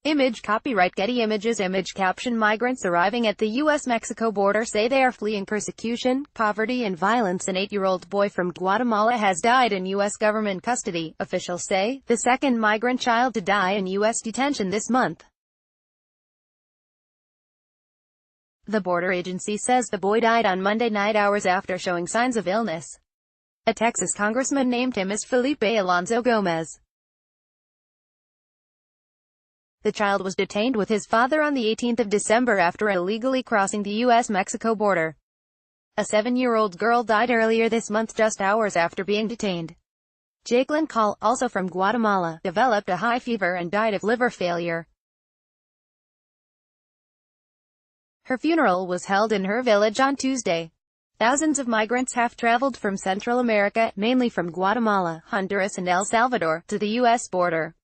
Image copyright Getty Images. Image caption: Migrants arriving at the U.S.-Mexico border say they are fleeing persecution, poverty and violence. An 8-year-old boy from Guatemala has died in U.S. government custody, officials say, the second migrant child to die in U.S. detention this month. The border agency says the boy died on Monday night, hours after showing signs of illness. A Texas congressman named him as Felipe Alonso Gomez. The child was detained with his father on the 18th of December after illegally crossing the U.S.-Mexico border. A 7-year-old girl died earlier this month just hours after being detained. Jacqueline Call, also from Guatemala, developed a high fever and died of liver failure. Her funeral was held in her village on Tuesday. Thousands of migrants have traveled from Central America, mainly from Guatemala, Honduras and El Salvador, to the U.S. border.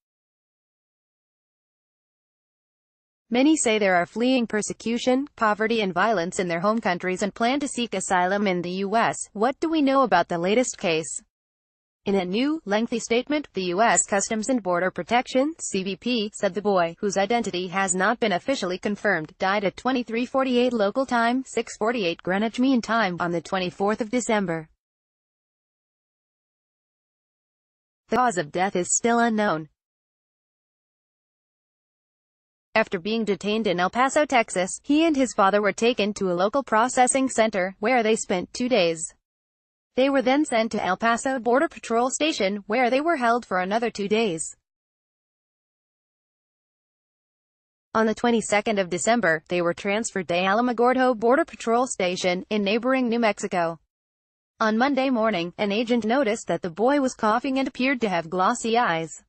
Many say they are fleeing persecution, poverty and violence in their home countries and plan to seek asylum in the U.S. What do we know about the latest case? In a new, lengthy statement, the U.S. Customs and Border Protection, CBP, said the boy, whose identity has not been officially confirmed, died at 23:48 local time, 6:48 Greenwich Mean Time, on the 24th of December. The cause of death is still unknown. After being detained in El Paso, Texas, he and his father were taken to a local processing center, where they spent 2 days. They were then sent to El Paso Border Patrol Station, where they were held for another 2 days. On the 22nd of December, they were transferred to Alamogordo Border Patrol Station, in neighboring New Mexico. On Monday morning, an agent noticed that the boy was coughing and appeared to have glossy eyes.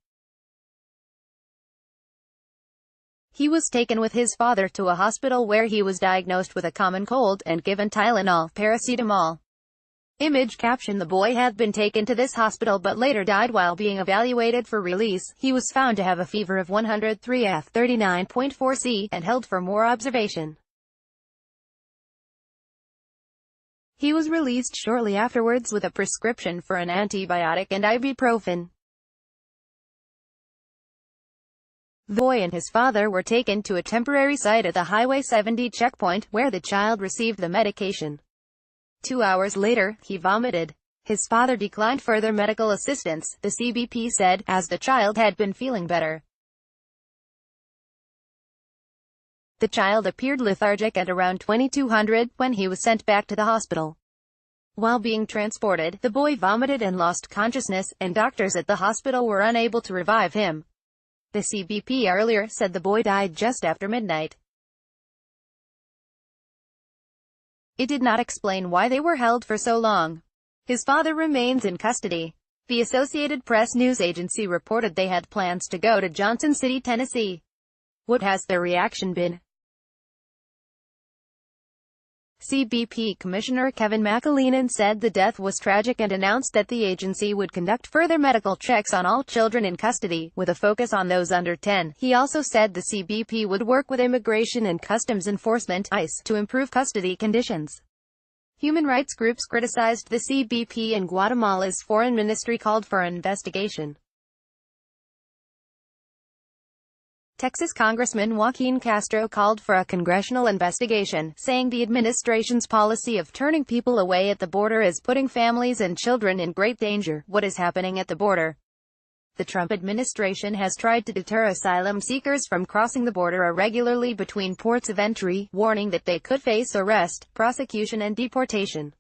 He was taken with his father to a hospital where he was diagnosed with a common cold, and given Tylenol, paracetamol. Image caption: The boy had been taken to this hospital but later died while being evaluated for release. He was found to have a fever of 103 F 39.4 C, and held for more observation. He was released shortly afterwards with a prescription for an antibiotic and ibuprofen. The boy and his father were taken to a temporary site at the Highway 70 checkpoint, where the child received the medication. 2 hours later, he vomited. His father declined further medical assistance, the CBP said, as the child had been feeling better. The child appeared lethargic at around 2200, when he was sent back to the hospital. While being transported, the boy vomited and lost consciousness, and doctors at the hospital were unable to revive him. The CBP earlier said the boy died just after midnight. It did not explain why they were held for so long. His father remains in custody. The Associated Press news agency reported they had plans to go to Johnson City, Tennessee. What has their reaction been? CBP Commissioner Kevin McAleenan said the death was tragic and announced that the agency would conduct further medical checks on all children in custody, with a focus on those under 10. He also said the CBP would work with Immigration and Customs Enforcement (ICE) to improve custody conditions. Human rights groups criticized the CBP, and Guatemala's foreign ministry called for an investigation. Texas Congressman Joaquin Castro called for a congressional investigation, saying the administration's policy of turning people away at the border is putting families and children in great danger. What is happening at the border? The Trump administration has tried to deter asylum seekers from crossing the border irregularly between ports of entry, warning that they could face arrest, prosecution and deportation.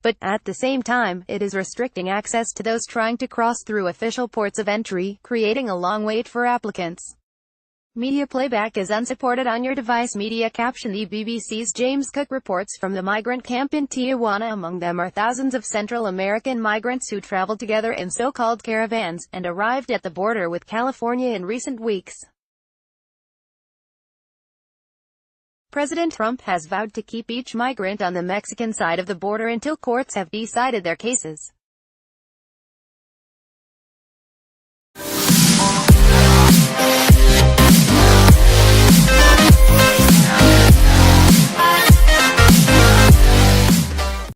But, at the same time, it is restricting access to those trying to cross through official ports of entry, creating a long wait for applicants. Media playback is unsupported on your device. Media caption: The BBC's James Cook reports from the migrant camp in Tijuana. Among them are thousands of Central American migrants who traveled together in so-called caravans, and arrived at the border with California in recent weeks. President Trump has vowed to keep each migrant on the Mexican side of the border until courts have decided their cases.